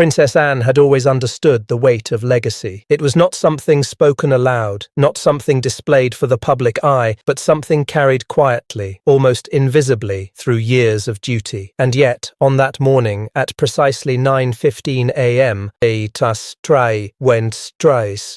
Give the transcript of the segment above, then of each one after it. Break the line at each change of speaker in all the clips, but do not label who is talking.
Princess Anne had always understood the weight of legacy. It was not something spoken aloud, not something displayed for the public eye, but something carried quietly, almost invisibly, through years of duty. And yet, on that morning, at precisely 9:15 a.m.,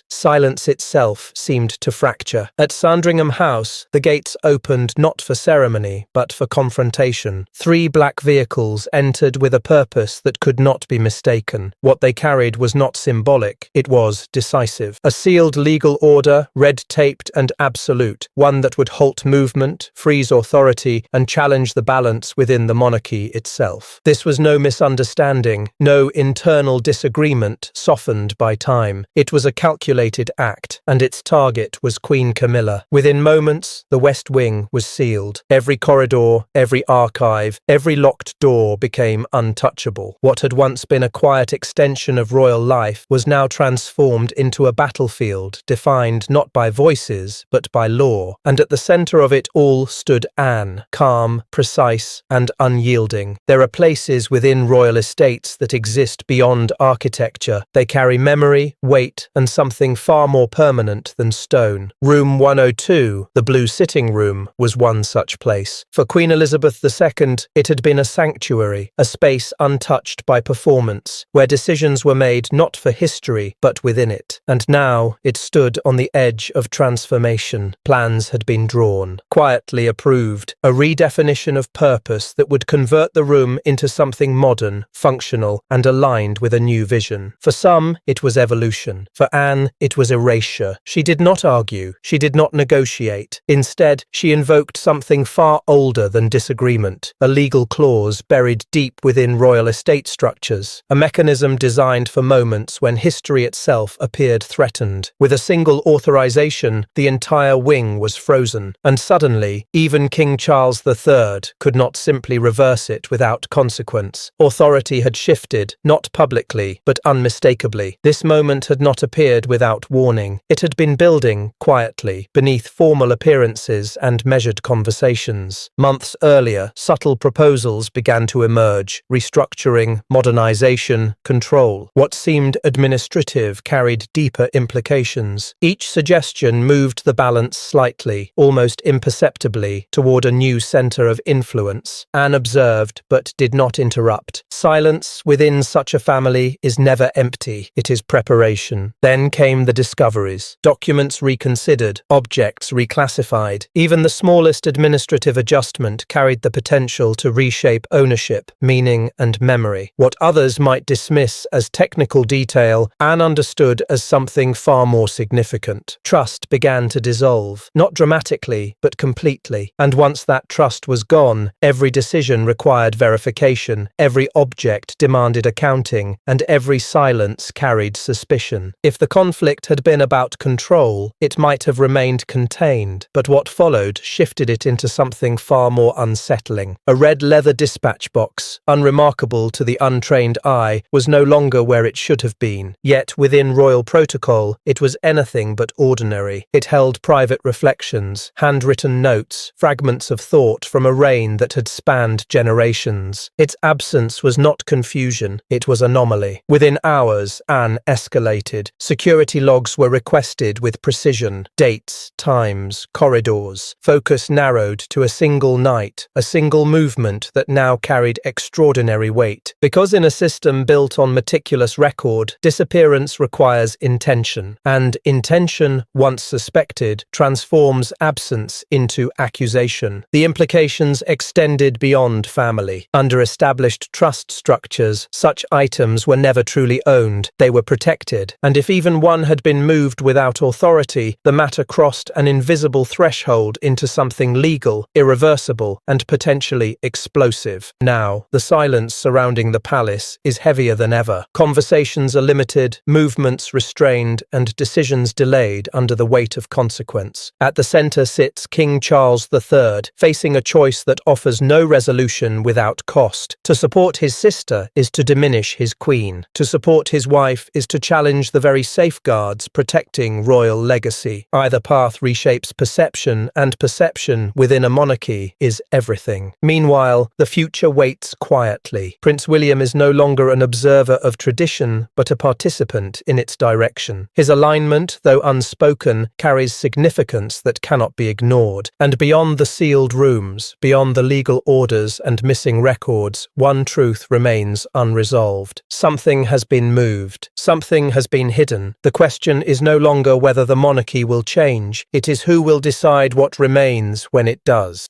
silence itself seemed to fracture. At Sandringham House, the gates opened not for ceremony, but for confrontation. 3 black vehicles entered with a purpose that could not be mistaken. What they carried was not symbolic, it was decisive. A sealed legal order, red-taped and absolute, one that would halt movement, freeze authority, and challenge the balance within the monarchy itself. This was no misunderstanding, no internal disagreement softened by time. It was a calculated act, and its target was Queen Camilla. Within moments, the West Wing was sealed. Every corridor, every archive, every locked door became untouchable. What had once been a quiet extension of royal life was now transformed into a battlefield defined not by voices, but by law. And at the center of it all stood Anne, calm, precise, and unyielding. There are places within royal estates that exist beyond architecture. They carry memory, weight, and something far more permanent than stone. Room 102, the Blue Sitting Room, was one such place. For Queen Elizabeth II, it had been a sanctuary, a space untouched by performance, where decisions were made not for history, but within it. And now it stood on the edge of transformation. Plans had been drawn, quietly approved, a redefinition of purpose that would convert the room into something modern, functional, and aligned with a new vision. For some, it was evolution. For Anne, it was erasure. She did not argue. She did not negotiate. Instead, she invoked something far older than disagreement, a legal clause buried deep within royal estate structures, a mechanism designed for moments when history itself appeared threatened. With a single authorization, the entire wing was frozen, and suddenly, even King Charles III could not simply reverse it without consequence. Authority had shifted, not publicly, but unmistakably. This moment had not appeared without warning. It had been building, quietly, beneath formal appearances and measured conversations. Months earlier, subtle proposals began to emerge: restructuring, modernization, control. What seemed administrative carried deeper implications. Each suggestion moved the balance slightly, almost imperceptibly, toward a new center of influence. Anne observed, but did not interrupt. Silence within such a family is never empty. It is preparation. Then came the discoveries. Documents reconsidered, objects reclassified. Even the smallest administrative adjustment carried the potential to reshape ownership, meaning, and memory. What others might dismiss as technical detail, Anne understood as something far more significant. Trust began to dissolve, not dramatically, but completely. And once that trust was gone, every decision required verification, every object demanded accounting, and every silence carried suspicion. If the conflict had been about control, it might have remained contained, but what followed shifted it into something far more unsettling. A red leather dispatch box, unremarkable to the untrained eye, was no longer where it should have been. Yet within royal protocol, it was anything but ordinary. It held private reflections, handwritten notes, fragments of thought from a reign that had spanned generations. Its absence was not confusion, it was anomaly. Within hours, Anne escalated. Security logs were requested with precision. Dates, times, corridors. Focus narrowed to a single night, a single movement that now carried extraordinary weight. Because in a system built on meticulous record, disappearance requires intention, and intention, once suspected, transforms absence into accusation. The implications extended beyond family. Under established trust structures, such items were never truly owned, they were protected, and if even one had been moved without authority, the matter crossed an invisible threshold into something legal, irreversible, and potentially explosive. Now, the silence surrounding the palace is heavier than ever. Conversations are limited, movements restrained, and decisions delayed under the weight of consequence. At the center sits King Charles III, facing a choice that offers no resolution without cost. To support his sister is to diminish his queen. To support his wife is to challenge the very safeguards protecting royal legacy. Either path reshapes perception, and perception within a monarchy is everything. Meanwhile, the future waits quietly. Prince William is no longer an observer observer of tradition, but a participant in its direction. His alignment, though unspoken, carries significance that cannot be ignored. And beyond the sealed rooms, beyond the legal orders and missing records, one truth remains unresolved. Something has been moved. Something has been hidden. The question is no longer whether the monarchy will change. It is who will decide what remains when it does.